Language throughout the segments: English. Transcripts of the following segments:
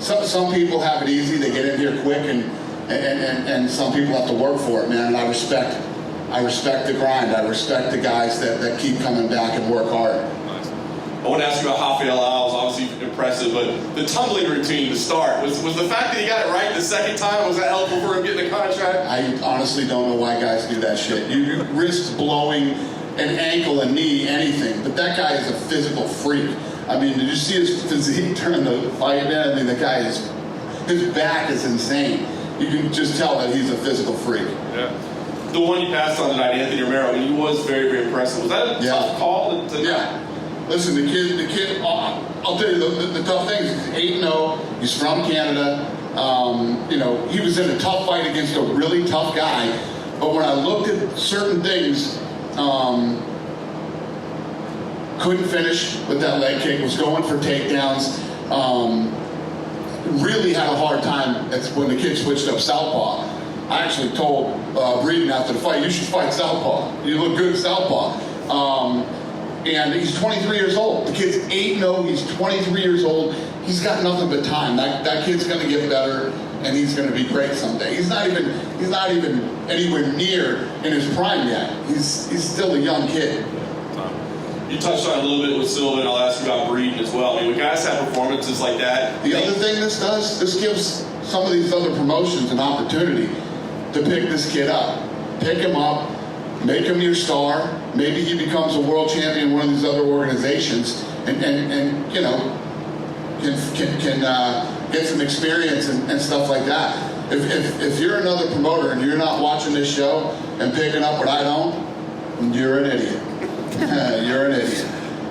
some people have it easy. They get in here quick, and some people have to work for it, man. And I respect the grind. I respect the guys that keep coming back and work hard. I want to ask you about Rafael Alves, obviously impressive, but the tumbling routine to start, was the fact that he got it right the second time, was that helpful for him getting a contract? I honestly don't know why guys do that shit. You risk blowing an ankle, a knee, anything, but that guy is a physical freak. I mean, did you see his physique during the fight, man? I mean, the guy his back is insane. You can just tell that he's a physical freak. Yeah. The one you passed on tonight, Anthony Romero, I mean, he was very, very impressive. Was that a tough call? Yeah. Listen, the kid. I'll tell you the tough thing is he's 8-0. He's from Canada. He was in a tough fight against a really tough guy. But when I looked at certain things, couldn't finish with that leg kick. Was going for takedowns. Really had a hard time. That's when the kid switched up southpaw. I actually told Breeden after the fight, you should fight southpaw. You look good at southpaw. And he's 23 years old. The kid's 8-0. He's 23 years old. He's got nothing but time. That kid's going to get better, and he's going to be great someday. He's not even anywhere near in his prime yet. He's still a young kid. You touched on it a little bit with Silva, and I'll ask you about Breeden as well. I mean, when guys have performances like that. The other thing this gives some of these other promotions an opportunity to pick this kid up, pick him up. Make him your star. Maybe he becomes a world champion in one of these other organizations, and can get some experience and stuff like that. If you're another promoter and you're not watching this show and picking up what I don't, you're an idiot. You're an idiot.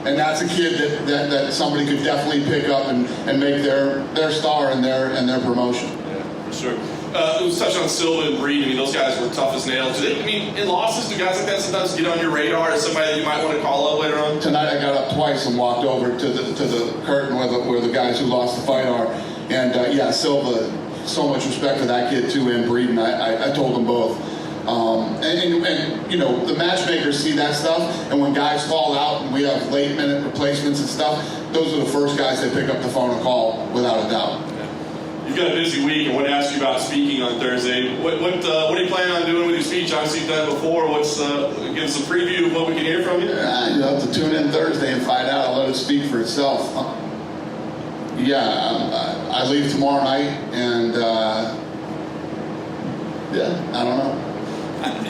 And that's a kid that somebody could definitely pick up and make their star in their promotion. Yeah, for sure. It was touched on Silva and Breeden. I mean, those guys were tough as nails. In losses, do guys like that sometimes get on your radar as somebody that you might want to call up later on? Tonight I got up twice and walked over to the curtain where the guys who lost the fight are. And Silva, so much respect for that kid too, and Breeden. I told them both. The matchmakers see that stuff, and when guys fall out and we have late minute replacements and stuff, those are the first guys that pick up the phone and call without a doubt. You've got a busy week. I want to ask you about speaking on Thursday. What are you planning on doing with your speech? Obviously, you've done it before. Give us a preview of what we can hear from you. You'll have to tune in Thursday and find out. I'll let it speak for itself. I leave tomorrow night, and I don't know.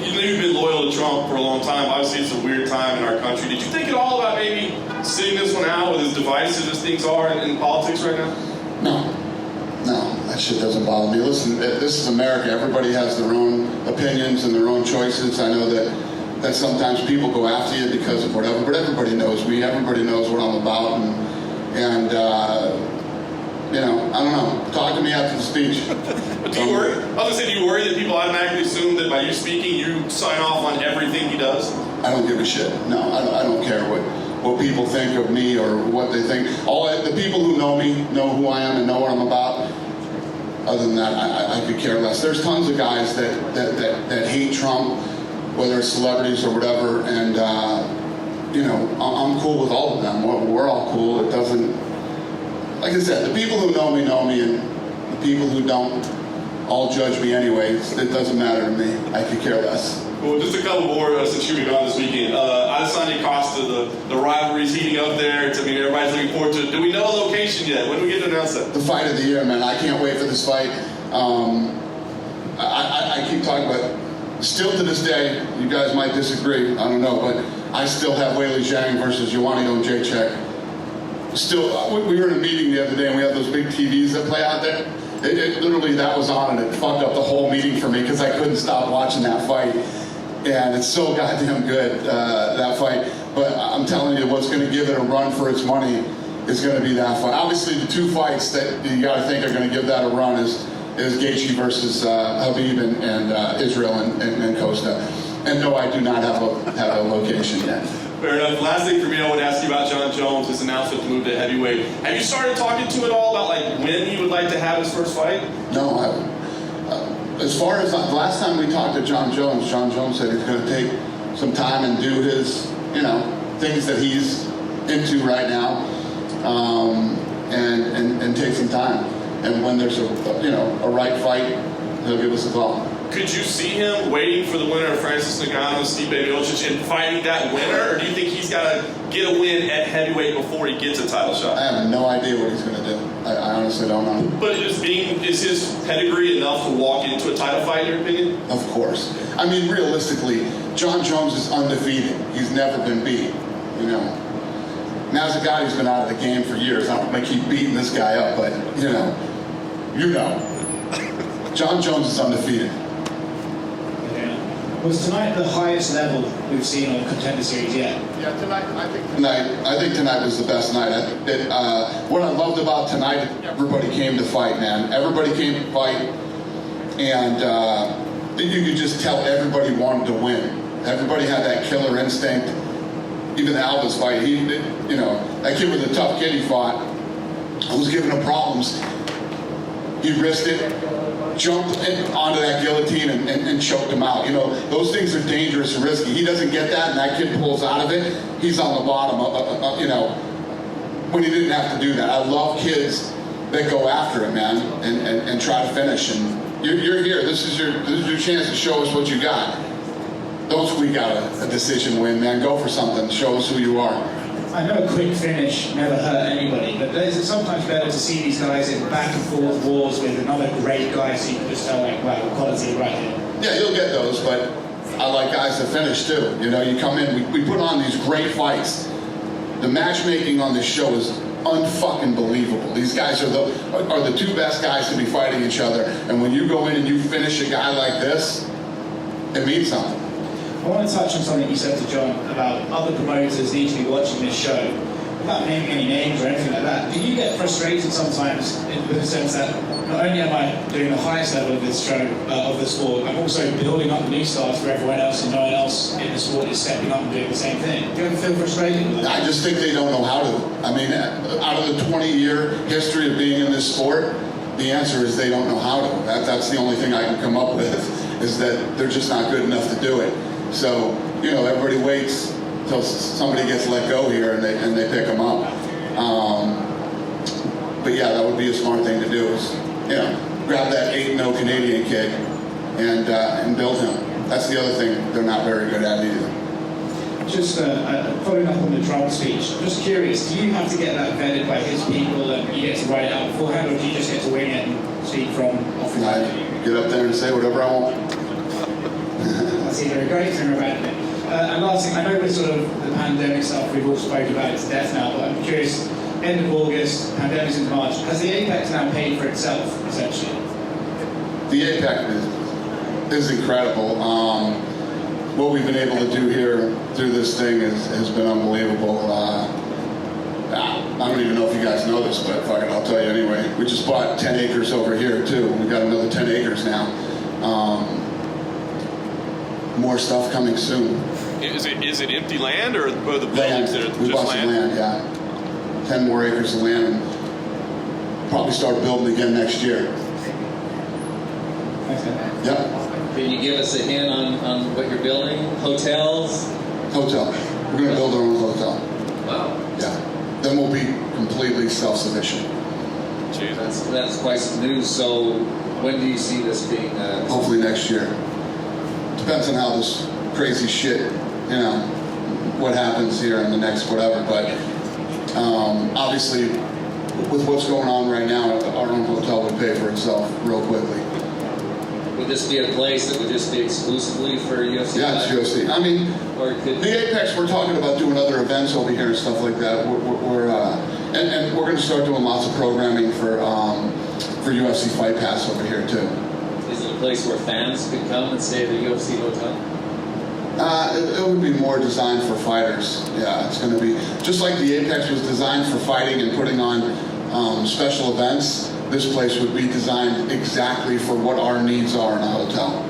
You've been loyal to Trump for a long time. Obviously, it's a weird time in our country. Did you think at all about maybe sitting this one out with as divisive as things are in politics right now? No, that shit doesn't bother me. Listen, this is America. Everybody has their own opinions and their own choices. I know that sometimes people go after you because of whatever, but everybody knows me. Everybody knows what I'm about, and I don't know. Talk to me after the speech. But do you worry? I was going to say, do you worry that people automatically assume that by you speaking, you sign off on everything he does? I don't give a shit. No, I don't care what people think of me or what they think. The people who know me know who I am and know what I'm about. Other than that, I could care less. There's tons of guys that hate Trump, whether it's celebrities or whatever, and I'm cool with all of them. We're all cool. It doesn't, like I said, the people who know me, and the people who don't all judge me anyways. It doesn't matter to me. I could care less. Well, just a couple more since you've been gone this weekend. Adesanya Costa, the rivalry's heating up there. Everybody's looking forward to it. Do we know a location yet? When do we get to announce that? The fight of the year, man. I can't wait for this fight. I keep talking about it. Still to this day, you guys might disagree. I don't know, but I still have Weili Zhang versus Joanna Jędrzejczyk. Still, we were in a meeting the other day, and we have those big TVs that play out there. It literally, that was on, and it fucked up the whole meeting for me because I couldn't stop watching that fight. And it's so goddamn good, that fight. But I'm telling you, what's going to give it a run for its money is going to be that fight. Obviously, the two fights that you got to think are going to give that a run is Gaethje versus Habib and Israel and Costa. And no, I do not have a location yet. Fair enough. Last thing for me, I want to ask you about John Jones, his announcement to move to heavyweight. Have you started talking to him at all about when he would like to have his first fight? No, as far as the last time we talked to John Jones said he's going to take some time and do his, things that he's into right now, and take some time. And when there's a right fight, he'll give us a call. Could you see him waiting for the winner of Francis Ngannou and Stipe Miocic and fighting that winner, or do you think he's got to get a win at heavyweight before he gets a title shot? I have no idea what he's going to do. I honestly don't know. But is his pedigree enough to walk into a title fight, in your opinion? Of course. I mean, realistically, John Jones is undefeated. He's never been beat. Now's a guy who's been out of the game for years. I'm going to keep beating this guy up, but John Jones is undefeated. Was tonight the highest level we've seen on Contender Series yet? Yeah, I think tonight was the best night. What I loved about tonight, everybody came to fight, man. Everybody came to fight, and you could just tell everybody wanted to win. Everybody had that killer instinct. Even the Alves fight, that kid was a tough kid. He fought. I was giving him problems. He risked it. Jumped onto that guillotine and choked him out. Those things are dangerous and risky. He doesn't get that, and that kid pulls out of it. He's on the bottom, when he didn't have to do that. I love kids that go after it, man, and try to finish. And you're here. This is your chance to show us what you got. Don't squeak out a decision win, man. Go for something. Show us who you are. I know a quick finish never hurt anybody, but is it sometimes better to see these guys in back and forth wars with another great guy so you can just tell, wow, quality right here? Yeah, you'll get those, but I like guys that finish too. You come in, we put on these great fights. The matchmaking on this show is unfucking believable. These guys are the two best guys to be fighting each other, and when you go in and you finish a guy like this, it means something. I want to touch on something you said to John about other promoters need to be watching this show. Without naming any names or anything like that, do you get frustrated sometimes in the sense that not only am I doing the highest level of this show, of the sport, I'm also building up the new stars for everyone else, and no one else in the sport is stepping up and doing the same thing? Do you ever feel frustrated with that? I just think they don't know how to. I mean, out of the 20-year history of being in this sport, the answer is they don't know how to. That's the only thing I can come up with, is that they're just not good enough to do it. So, everybody waits until somebody gets let go here and they pick them up. But yeah, that would be a smart thing to do, is, grab that 8-0 Canadian kid and build him. That's the other thing they're not very good at either. Just following up on the Trump speech, I'm just curious, do you have to get that vetted by his people and you get to write it out beforehand, or do you just get to wing it and speak from off the I get up there and say whatever I want. That's either a great thing or a bad thing. And last thing, I know with sort of the pandemic stuff, we've all spoken about it to death now, but I'm curious, end of August, pandemic's in March, has the Apex now paid for itself, essentially? The Apex is incredible. What we've been able to do here through this thing has been unbelievable. I don't even know if you guys know this, but fuck it, I'll tell you anyway. We just bought 10 acres over here too. We've got another 10 acres now. More stuff coming soon. Is it empty land or the buildings Land. that are We just bought some land, yeah. 10 more acres of land, and probably start building again next year. Okay. Yep. Can you give us a hint on what you're building? Hotels? Hotel. We're going to build our own hotel. Wow. Yeah. Then we'll be completely self-sufficient. That's quite some news. So when do you see this being... Hopefully next year. Depends on how this crazy shit, what happens here in the next whatever. But obviously, with what's going on right now, our own hotel would pay for itself real quickly. Would this be a place that would just be exclusively for UFC? Yeah, it's UFC. I mean, the Apex, we're talking about doing other events over here and stuff like that. And we're going to start doing lots of programming for UFC Fight Pass over here too. Is it a place where fans could come and stay at the UFC hotel? It would be more designed for fighters. Yeah, it's going to be just like the Apex was designed for fighting and putting on special events. This place would be designed exactly for what our needs are in a hotel.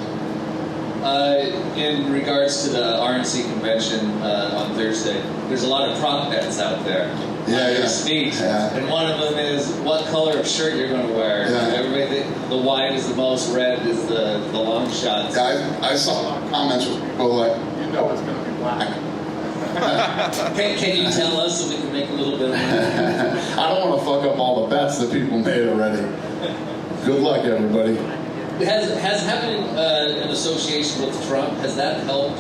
In regards to the RNC convention on Thursday, there's a lot of prop bets out there. Yeah. Speech. Yeah. And one of them is what color of shirt you're going to wear. Yeah. Everybody think the white is the most, red is the long shot. Yeah, I saw comments with people like, it's going to be black. Can you tell us so we can make a little bit of money? I don't want to fuck up all the bets that people made already. Good luck, everybody. Has having an association with Trump, has that helped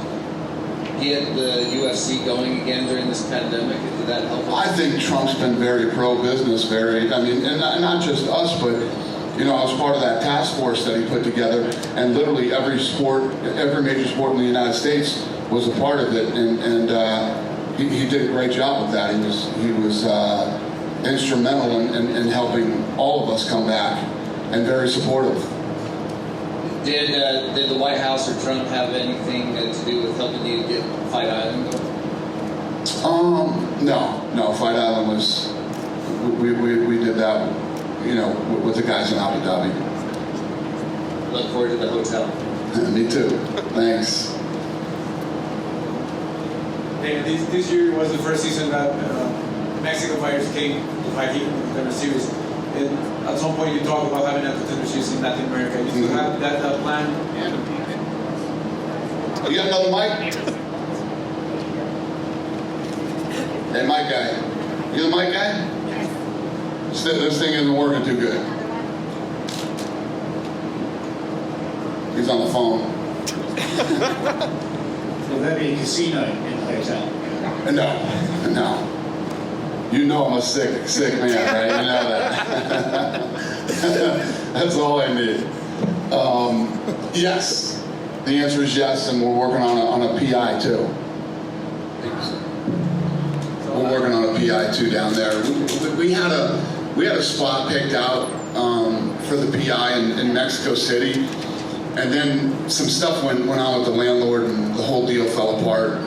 get the UFC going again during this pandemic? Did that help? I think Trump's been very pro-business, and not just us, but, I was part of that task force that he put together, and literally every major sport in the United States was a part of it, and he did a great job with that. He was instrumental in helping all of us come back, and very supportive. Did the White House or Trump have anything to do with helping you get Fight Island going? No. Fight Island was we did that, with the guys in Abu Dhabi. Look forward to the hotel. Me too. Thanks. And this year was the first season that Mexican fighters came to fight here in the Contender Series. And at some point you talked about having a Contender Series in Latin America. You still have that plan? You got another mic? Hey, mic guy. You the mic guy? This thing isn't working too good. He's on the phone. Will there be a casino in the hotel? No. You know I'm a sick man, right? You know that. That's all I need. Yes. The answer is yes, and we're working on a PI too. We're working on a PI too down there. We had a spot picked out for the PI in Mexico City, and then some stuff went on with the landlord, and the whole deal fell apart.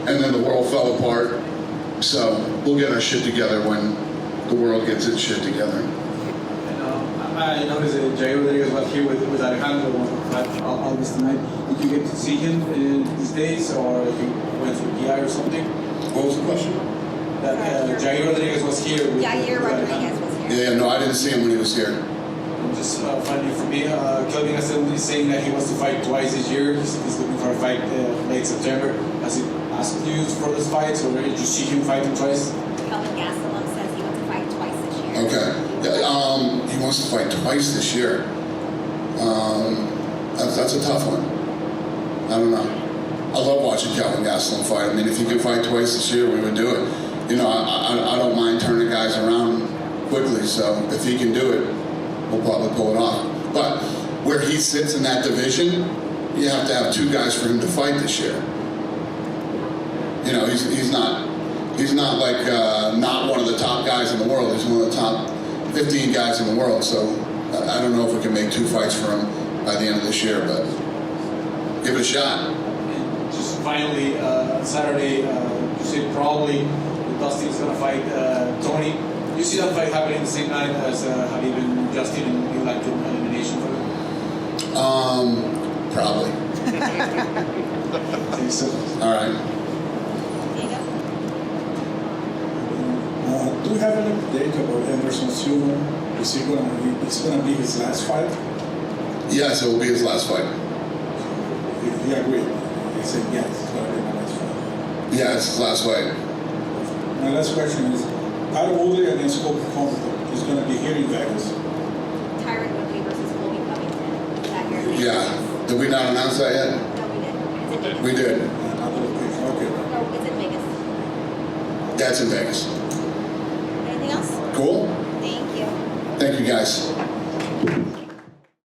And then the world fell apart. So we'll get our shit together when the world gets its shit together. And I noticed that Jair Rodriguez was here with Alejandro on this night. Did you get to see him in these days, or he went through PI or something? What was the question? That Jair Rodriguez was here. Jair Rodriguez was here. Yeah, no, I didn't see him when he was here. Just funny for me, Kelvin Gastelum is saying that he wants to fight twice this year. He's looking for a fight late September. Has he asked you for those fights, or did you see him fighting twice? Kelvin Gastelum says he wants to fight twice this year. Okay. He wants to fight twice this year. That's a tough one. I don't know. I love watching Kelvin Gastelum fight. I mean, if he could fight twice this year, we would do it. I don't mind turning guys around quickly, so if he can do it, we'll probably pull it off. But where he sits in that division, you have to have two guys for him to fight this year. He's not like not one of the top guys in the world. He's one of the top 15 guys in the world. So I don't know if we can make two fights for him by the end of this year, but give it a shot. And just finally, Saturday, you said probably Dustin's going to fight Tony. You see that fight happening the same night as Habib and Justin, and you like an elimination for them? Probably. I think so. All right. Do you have any update about Anderson Silva? It's going to be his last fight? Yes, it will be his last fight. He agreed. He said yes, it's going to be my last fight. Yeah, it's his last fight. My last question is, Tyron Woodley against Colby Covington is going to be here in Vegas? Tyron Woodley versus Colby Covington. Is that here? Yeah. Did we not announce that yet? No, we did. It's in Vegas. We did. Another location. Okay. No, it's in Vegas. That's in Vegas. Anything else? Cool. Thank you. Thank you, guys.